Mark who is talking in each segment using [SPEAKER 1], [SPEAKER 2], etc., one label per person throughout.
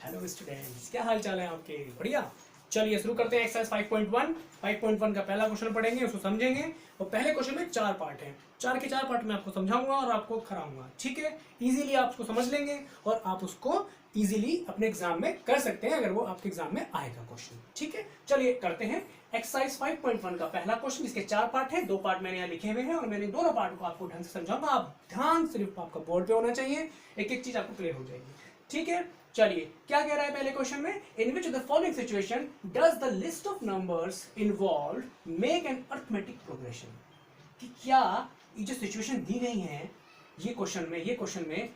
[SPEAKER 1] Hello students, क्या हाल चाल है आपके? बढ़िया। चलिए शुरू करते हैं एक्सरसाइज 5.1। 5.1 का पहला क्वेश्चन पढ़ेंगे, उसको समझेंगे। और पहले क्वेश्चन में 4 पार्ट हैं, 4 के 4 पार्ट में आपको समझाऊंगा और आपको कराऊंगा। ठीक है, इजीली आप उसको समझ लेंगे और आप उसको इजीली अपने एग्जाम में कर सकते हैं, अगर वो आपके एग्जाम में आएगा क्वेश्चन। ठीक है, चलिए करते हैं एक्सरसाइज 5.1 का पहला क्वेश्चन। इसके 4 पार्ट हैं, 2 पार्ट मैंने यहाँ लिखे हुए हैं और मैंने दोनों पार्ट को आपको ढंग से समझाऊंगा। आप ध्यान सिर्फ आपका बोर्ड पे होना चाहिए, एक एक चीज आपको क्लियर हो जाएगी। ठीक है, चलिए क्या कह रहा है पहले क्वेश्चन में? In which the following situation does the list of numbers involve make an arithmetic progression. कि क्या ये जो सिचुएशन दी गई है ये क्वेश्चन में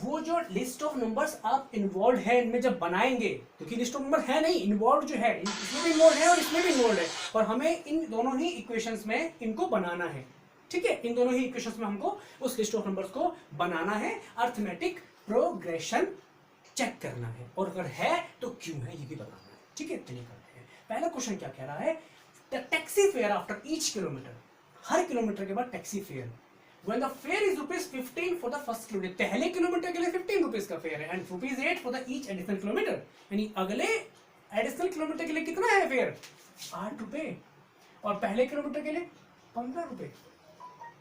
[SPEAKER 1] वो जो लिस्ट ऑफ नंबर्स आप इन्वॉल्व है इनमें जब बनाएंगे, क्योंकि लिस्ट ऑफ नंबर है नहीं, इन्वॉल्व जो है इसमें भी इन्वॉल्व है और इसमें भी इन्वॉल्व है, और हमें इन दोनों ही इक्वेशंस में इनको बनाना है। ठीक है, इन दोनों ही इक्वेशंस में हमको उस लिस्ट ऑफ नंबर्स को बनाना है, अरिथमेटिक प्रोग्रेशन चेक करना है, और अगर है तो क्यों है ये भी बताना है। ठीक है, चलिए करते हैं। पहला क्वेश्चन क्या कह रहा है? The taxi fare after each kilometre, her kilometre के बाद taxi fare. When the fare is ₹15 for the first kilometer, पहले किलोमीटर के लिए 15 रुपीज का फेयर है, and ₹8 for the each additional kilometer, यानी अगले एडिशनल किलोमीटर के लिए कितना है फेयर? 8 रुपए, और पहले किलोमीटर के लिए 15 रुपए।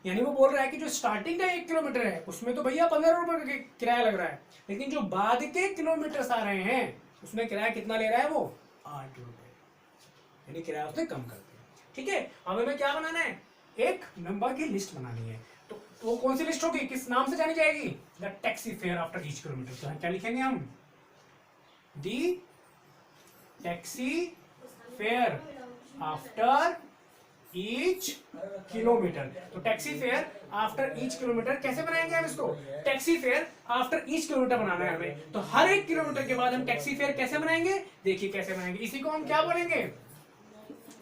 [SPEAKER 1] यानी वो बोल रहा है कि जो स्टार्टिंग का 1 किलोमीटर है उसमें तो भैया 15 रुपए का किराया लग रहा है, लेकिन जो बाद के किलोमीटर आ रहे हैं उसमें किराया कितना ले रहा है वो? 8 रुपए, यानी किराया उसने कम कर दिया। ठीक है, हमें क्या बनाना है? एक नंबर की लिस्ट बनानी है। तो वो कौन सी लिस्ट होगी, किस नाम से जानी जाएगी? The taxi fare after each kilometre. तो क्या लिखेंगे हम? The taxi fare after each kilometre. तो taxi fare after each kilometre कैसे बनाएंगे हम इसको? Taxi fare after each kilometre बनाना है हमें, तो हर एक किलोमीटर के बाद हम टैक्सी फेयर कैसे बनाएंगे? देखिए कैसे बनाएंगे, इसी को हम क्या बोलेंगे?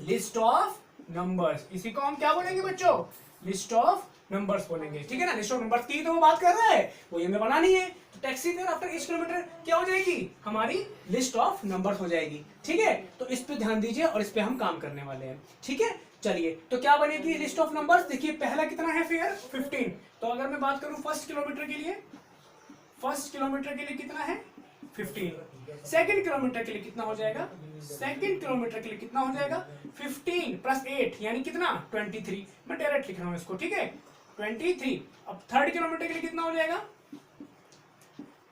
[SPEAKER 1] List of numbers. इसी को हम क्या बोलेंगे बच्चों? लिस्ट ऑफ नंबर्स बोलेंगे। ठीक है ना, लिस्ट ऑफ नंबर्स की तो वो बात कर रहा है, वो ये हमें बनानी है। तो taxi fare after each kilometre क्या हो जाएगी? हमारी लिस्ट ऑफ नंबर्स हो जाएगी। ठीक है, तो इस पे ध्यान दीजिए और इस पे हम काम करने वाले हैं। ठीक है, चलिए तो क्या बनेगी लिस्ट ऑफ नंबर्स? देखिए पहला कितना है फेयर? 15। तो अगर मैं बात करूं फर्स्ट किलोमीटर के लिए, फर्स्ट किलोमीटर के लिए कितना है? 15। सेकंड किलोमीटर के लिए कितना हो जाएगा? सेकंड किलोमीटर के लिए कितना हो जाएगा? 15 प्लस 8 यानी कितना? 23। मैं डायरेक्ट लिख रहा हूं इसको। ठीक है, 23। अब थर्ड किलोमीटर के लिए कितना हो जाएगा?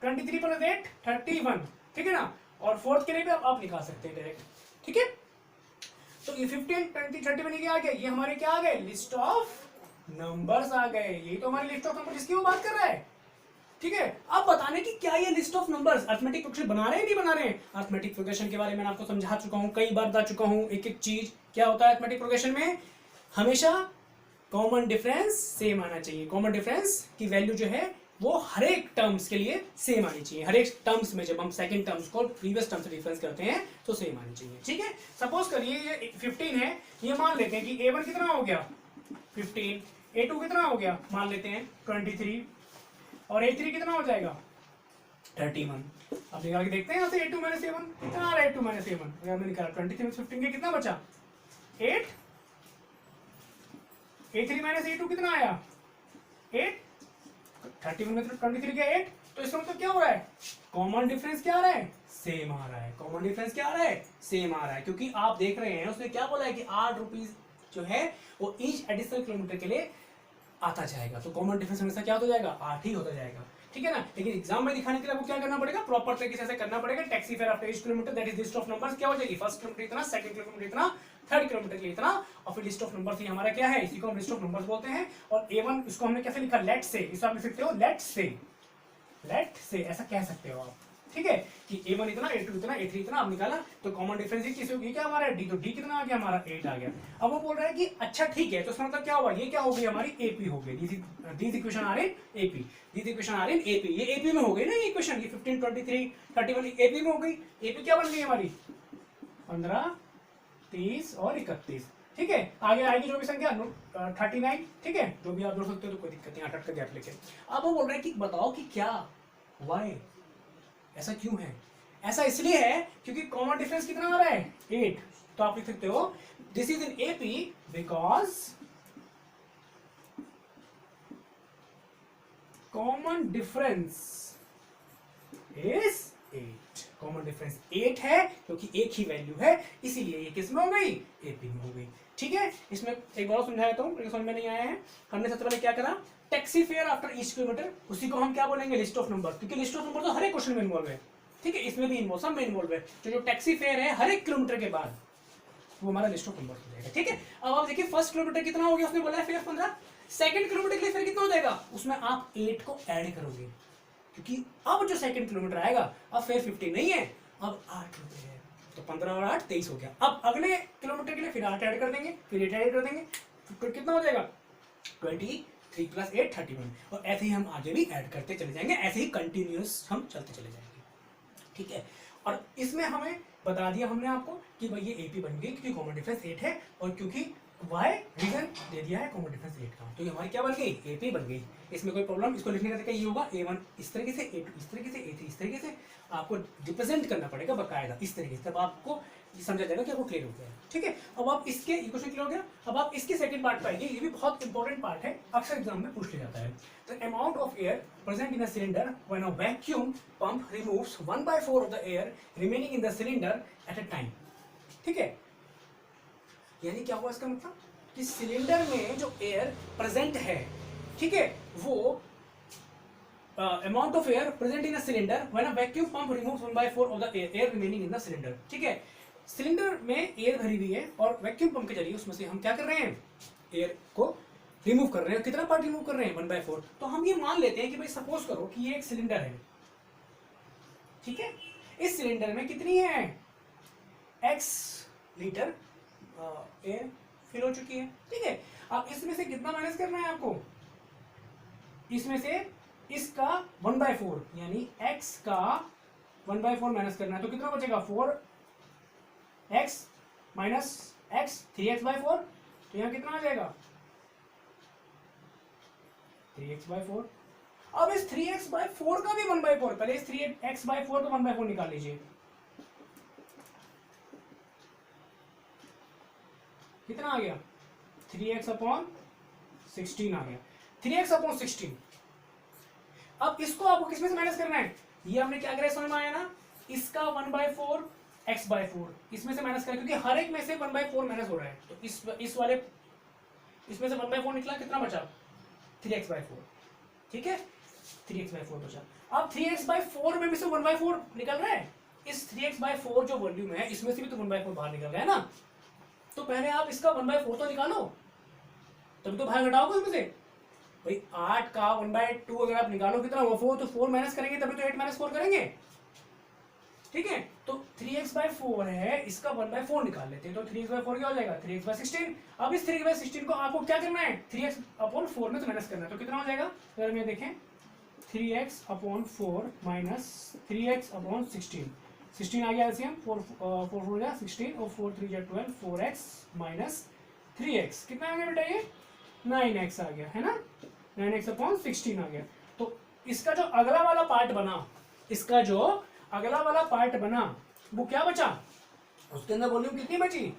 [SPEAKER 1] 23 प्लस 8 31। ठीक है ना, और फोर्थ के लिए भी आप निकाल सकते हैं डायरेक्ट। ठीक है, तो ये 15 20 30 बन के आ गए, ये हमारे क्या आ गए? लिस्ट ऑफ नंबर्स आ गए। ये तो हमारी लिस्ट ऑफ नंबर जिसकी वो बात कर रहा है। ठीक है, अब बताने की क्या ये list of numbers arithmetic progression बना रहे हैं नहीं बना रहे हैं? अरिथमेटिक प्रोग्रेशन के बारे में आपको समझा चुका हूं, कई बार बता चुका हूं एक एक चीज। क्या होता है अरिथमेटिक प्रोग्रेशन में? हमेशा कॉमन डिफरेंस सेम आना चाहिए। कॉमन डिफरेंस की वैल्यू जो है वो हर एक टर्म्स के लिए सेम आनी चाहिए। हर एक टर्म्स में जब हम सेकंड टर्म्स को प्रीवियस टर्म से डिफरेंस करते हैं तो सेम आनी चाहिए। ठीक है, सपोज करिए ये 15 है, ये मान लेते हैं कि A1 कितना हो गया? 15। A2 कितना हो गया? मान लेते हैं 23, और A3 कितना हो जाएगा? 31। अब निकाल के देखते हैं यहाँ से A2 माइनस A1 कितना आ रहा है? A2 माइनस A1 अगर मैंने निकाला 23 में 15 के कितना बचा? 8। A3 माइनस A2 कितना आया? 8। 31 में 23 क्या 8? तो इसका मतलब क्या हो रहा है? कॉमन डिफरेंस क्या आ रहा है? सेम आ रहा है। कॉमन डिफरेंस क्या आ रहा है? सेम आ रहा है, क्योंकि आप देख रहे हैं उसने क्या बोला है कि 8 रुपीज जो है वो ईच एडिशनल किलोमीटर के लिए आता जाएगा। तो कॉमन डिफरेंस हमेशा क्या होता जाएगा? 8 ही होता जाएगा। ठीक है ना, लेकिन एग्जाम में दिखाने के लिए आपको क्या करना पड़ेगा? प्रॉपर तरीके से करना पड़ेगा। Taxi fare after each kilometre that is list of numbers क्या हो जाएगी? फर्स्ट किलोमीटर इतना, सेकंड किलोमीटर इतना, थर्ड किलोमीटर के लिए इतना, और फिर लिस्ट ऑफ नंबर्स ये हमारा क्या है? इसी को हम लिस्ट ऑफ नंबर्स बोलते हैं। और A1 इसको हमने कैसे लिखा? लेट से। इसको आप लिख सकते हो लेट से, लेट से ऐसा कह सकते हो आप। ठीक है, कि A1 इतना, A2 इतना, A3 इतना, अब निकाला तो कॉमन डिफरेंस ये किस होगी? क्या हमारा D, तो D कितना आ गया हमारा? 8 आ गया। अब वो बोल रहा है कि अच्छा ठीक है, तो इसका मतलब क्या हुआ? ये क्या हो गई हमारी? AP हो गई। These equation are in AP, these equation are in AP। ये AP में हो गई ना ये इक्वेशन, ये 15 23 31 AP में हो गई। AP क्या बन गई हमारी? 15 30 और 31। ठीक है, आगे आएगी जो भी संख्या 39। ठीक है, जो भी आप जोड़ सकते हो तो कोई दिक्कत नहीं, 8 का गैप लेके। अब वो बोल रहा है कि बताओ कि क्या, वाई, ऐसा क्यों है? ऐसा इसलिए है क्योंकि कॉमन डिफरेंस कितना आ रहा है? 8। तो आप लिख सकते हो this is in AP because common difference is 8. Common difference 8 है क्योंकि एक ही वैल्यू है, इसीलिए ये किस में हो गई, एपी में हो गई। ठीक है, इसमें एक बार समझाया तो समझ में नहीं आया है। हमने सबसे पहले क्या करा, taxi fare after each kilometre, उसी को हम क्या बोलेंगे, लिस्ट ऑफ नंबर, क्योंकि लिस्ट ऑफ नंबर तो हर एक क्वेश्चन में इन्वॉल्व है। ठीक है, इसमें भी इन्वॉल्व, सब में इन्वॉल्व है। तो जो टैक्सी फेयर है हर एक किलोमीटर के बाद, वो हमारा लिस्ट ऑफ नंबर हो जाएगा। ठीक है, अब आप देखिए फर्स्ट किलोमीटर कितना हो गया, उसने बोला है फेयर 15, सेकंड किलोमीटर के लिए फेयर कितना हो जाएगा, उसमें आप 8 को ऐड करोगे, क्योंकि अब जो सेकंड किलोमीटर आएगा अब फेयर 50 नहीं है, अब 8 रुपए है, तो 15 और 8 23 हो गया। अब अगले किलोमीटर के लिए फिर 8 ऐड कर देंगे, फिर 8 ऐड कर देंगे, तो कितना हो जाएगा 23 प्लस 8 31, और ऐसे ही हम आगे भी ऐड करते चले जाएंगे, ऐसे ही कंटिन्यूस हम चलते चले जाएंगे। ठीक है, और इसमें हमें बता दिया हमने आपको कि भाई ये एपी बन गई क्योंकि कॉमन डिफरेंस 8 है, और क्योंकि वाई रीजन दे दिया है कॉमन डिफरेंस 8 का, तो ये हमारी क्या बन गई, एपी बन गई। इसमें कोई प्रॉब्लम, इसको लिखने का तरीका ये होगा, A1 इस तरीके से, A2 इस तरीके से, A3 इस तरीके से, आपको रिप्रेजेंट करना पड़ेगा बकायदा इस तरीके से, तब आपको समझा जाएगा कि आपको क्लियर हो गया। ठीक है, अब आप इसके इक्वेशन क्लियर हो गया, अब आप इसके सेकंड पार्ट पाएंगे, ये भी बहुत इंपॉर्टेंट पार्ट है, अक्सर एग्जाम में पूछ लिया जाता है। The amount of air present in a cylinder when a vacuum pump removes 1/4 of the air remaining in the cylinder at a time. ठीक है, यानी क्या हुआ इसका मतलब कि सिलेंडर में जो एयर प्रेजेंट है, ठीक है, वो amount of air present in a cylinder when a vacuum pump removes 1/4 of the air remaining in the cylinder. ठीक है, सिलेंडर में एयर भरी हुई है और वैक्यूम पंप के जरिए उसमें से हम क्या कर रहे हैं, एयर को रिमूव कर रहे हैं। कितना पार्ट रिमूव कर रहे हैं, 1/4। तो हम ये मान लेते हैं कि भाई सपोज करो कि ये एक सिलेंडर है, ठीक है, इस सिलेंडर में कितनी है, x लीटर एयर फिल हो चुकी है। ठीक है, अब इसमें से कितना माइनस करना है आपको, इसमें से इसका 1/4 यानी x का 1/4 माइनस करना है, तो कितना बचेगा, 4x माइनस x 3x/4, तो यहाँ कितना आ जाएगा 3x/4। अब इस 3x/4 का भी 1/4, पहले इस 3x/4 का 1/4 निकाल लीजिए, कितना आ गया 3x/16 आ गया, 3x/16। अब इसको आपको किसमें से माइनस करना है, ये हमने क्या करा समझ में आया ना, इसका 1/4 x/4 इसमें से माइनस करें, क्योंकि हर एक में से 1/4 माइनस हो रहा है, तो इस वाले इसमें से 1/4 निकला, कितना बचा 3x/4। ठीक है, 3x/4 बचा। अब 3x/4 में भी से 1/4 निकल रहा है, इस 3x/4 जो वॉल्यूम है इसमें से भी तो 1/4 बाहर निकल रहा है ना, तो पहले आप इसका 1/4 तो निकालो, तभी तो बाहर घटाओगे उसमें से। भाई 8 का 1/2 अगर आप निकालो कितना हुआ 4, तो 4 माइनस करेंगे तभी तो 8 - 4 करेंगे। ठीक है, तो 3x/4 है, इसका 1/4 निकाल लेते हैं, तो 3x/4 क्या हो जाएगा 3x/16। अब इस 3x/16 को आपको क्या करना है, 3x/4 में तो माइनस करना है, तो कितना हो जाएगा, अगर मैं देखें 3x/4 माइनस 3x/16, 16 आ गया एलसीएम, 4 हो गया 16 और 4 3 जा 12, 4x माइनस 3x कितना आ गया बेटा, ये 9x आ गया है ना, 9x/16 आ गया। तो इसका जो अगला वाला पार्ट बना, इसका जो अगला वाला पार्ट बना वो क्या बचा, उसके अंदर वॉल्यूम कितनी बची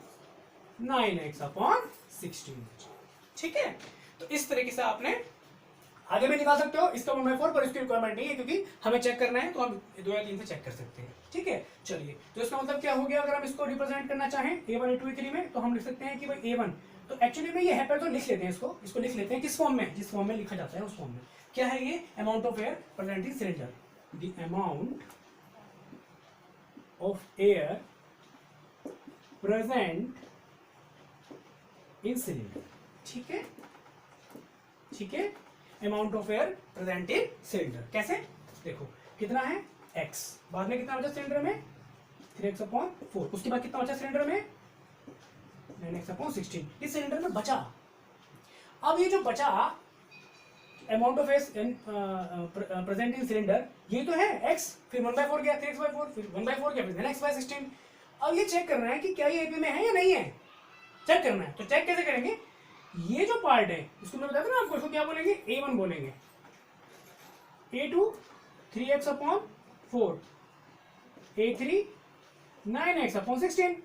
[SPEAKER 1] 9x/16 बची। ठीक है, तो इस तरीके से आपने आगे भी निकाल सकते हो, इसका 1/4 पर इसकी रिक्वायरमेंट नहीं है, क्योंकि हमें चेक करना है तो हम 2 या 3 से चेक कर सकते हैं। ठीक है, चलिए, तो इसका मतलब क्या हो गया, अगर हम इसको रिप्रेजेंट करना चाहें A1 A2 A3 में, तो हम लिख सकते हैं कि भाई A1, तो एक्चुअली में ये है, पर तो लिख लेते हैं इसको लिख लेते हैं किस फॉर्म में, जिस फॉर्म में लिखा जाता है उस फॉर्म में। क्या है ये, amount of air present in cylinder, the amount of air present in cylinder. ठीक है, ठीक है, amount of air present in cylinder कैसे, देखो कितना है x, बाद में कितना बचा सिलेंडर में 3x/4, उसके बाद कितना बचा सिलेंडर में 9x/16, इस सिलेंडर में बचा। अब ये जो बचा amount of air present in cylinder, ये तो है x, फिर 1/4 गया 3x/4, फिर 1/4 गया, फिर 9x/16। अब ये चेक करना है कि क्या ये एपी में है या नहीं है, चेक करना है। तो चेक कैसे करेंगे, ये जो पार्ट है इसको मैं बताता ना आपको, इसको क्या बोलेंगे A1 बोलेंगे, A2 3x/4, A3 9x/16।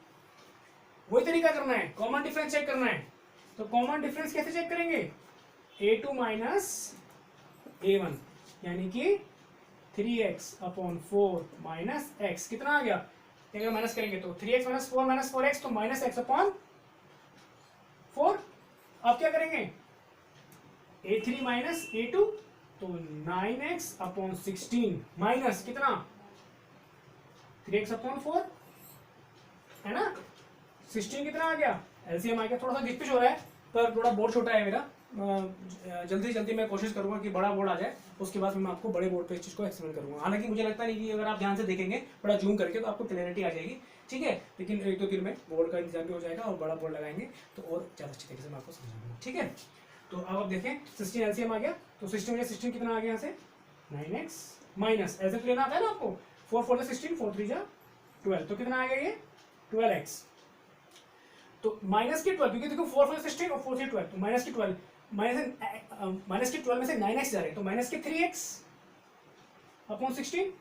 [SPEAKER 1] वही तरीका करना है, कॉमन डिफरेंस चेक करना है। तो कॉमन डिफरेंस कैसे चेक करेंगे, A2 माइनस A1 यानी कि 3x/4 माइनस एक्स कितना आ गया, अगर माइनस करेंगे तो 3x माइनस 4x तो माइनस x/4। अब क्या करेंगे a3 माइनस a2 तो 9x/16 माइनस कितना 3x/4 है ना, 16 कितना आ गया, एलसीएम आ गया। थोड़ा सा गिफ्ट हो रहा है पर थोड़ा बोर्ड छोटा है मेरा, जल्दी जल्दी मैं कोशिश करूंगा कि बड़ा बोर्ड आ जाए, उसके बाद मैं आपको बड़े बोर्ड पे इस चीज़ को एक्सप्लेन करूंगा। हालांकि मुझे लगता नहीं कि अगर आप ध्यान से देखेंगे बड़ा जूम करके तो आपको क्लियरिटी आ जाएगी, ठीक है। लेकिन एक दो दिन में बोर्ड का इंतजाम भी हो जाएगा और बड़ा बोर्ड लगाएंगे तो और ज़्यादा अच्छी तरीके से मैं आपको समझाऊंगा, ठीक है। तो अब आप देखें 16 एलसीएम आ गया, तो 16 कितना आ गया यहाँ से 9x माइनस ऐसे तो लेना आता है ना आपको, 4 4 16 4 3 12, तो कितना आ गया ये 12x। तो माइनस के 12 क्योंकि देखो 4 4 16 और 4 3 12, तो माइनस के 12 माइनस के 12 में से 9x जा रहे हैं तो माइनस के 3x/16।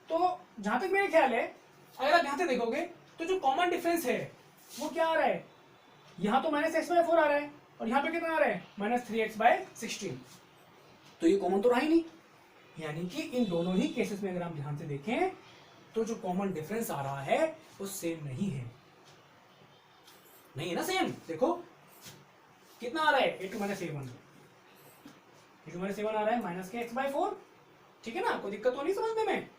[SPEAKER 1] तो जहां तक मेरा ख्याल है अगर आप ध्यान से देखोगे तो जो कॉमन डिफरेंस है वो क्या आ रहा है, यहां तो -x/4 आ रहा है और यहां पे कितना आ रहा है -3x/16, तो ये कॉमन तो रहा ही नहीं। यानी कि इन दोनों ही केसेस में अगर हम ध्यान से देखें तो जो कॉमन डिफरेंस आ रहा है वो सेम नहीं है, नहीं है ना सेम। देखो कितना आ रहा है a2 - a1, a2 - a1 आ रहा है माइनस के x/4, ठीक है ना, कोई दिक्कत तो नहीं समझने में।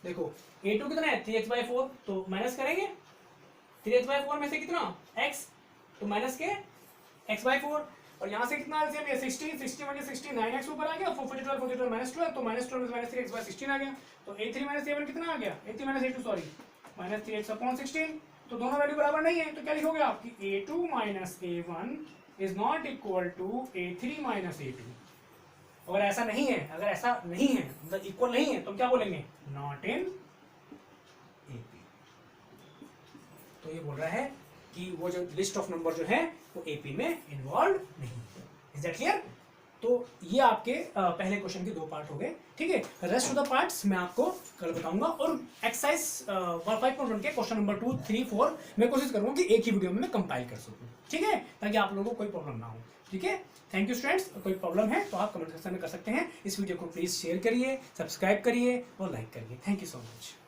[SPEAKER 1] देखो a2 कितना है 3x/4, तो माइनस करेंगे 3x/4 में से कितना x, तो माइनस के x/4, और यहाँ से कितना एलसीएम है 16 16 9x ऊपर आ गया, 4 4 12 4 12 -12, तो -12 में -3x/16 आ गया, तो a3 - a1 कितना आ गया, a3 - a2 सॉरी -3x/16। तो दोनों वैल्यू बराबर नहीं है तो क्या लिखोगे आप कि a2 - a1 is not equal to a3 - a2। अगर ऐसा नहीं है, अगर ऐसा नहीं है मतलब इक्वल नहीं है तो क्या बोलेंगे नॉट इन एपी। तो ये बोल रहा है कि वो जो लिस्ट ऑफ नंबर जो है वो एपी में इन्वॉल्व नहीं है। Is that clear. तो ये आपके पहले क्वेश्चन के दो पार्ट हो गए, ठीक है। रेस्ट ऑफ द पार्ट्स मैं आपको कल बताऊंगा, और एक्सरसाइज 5.1 के क्वेश्चन नंबर 2 3 4 मैं कोशिश करूंगा कि एक ही वीडियो में मैं कंपाइल कर सकूं, ठीक है, ताकि आप लोगों को कोई प्रॉब्लम ना हो, ठीक है। थैंक यू स्टूडेंट्स, कोई प्रॉब्लम है तो आप कमेंट सेक्शन में कर सकते हैं। इस वीडियो को प्लीज शेयर करिए, सब्सक्राइब करिए और लाइक करिए। Thank you so much.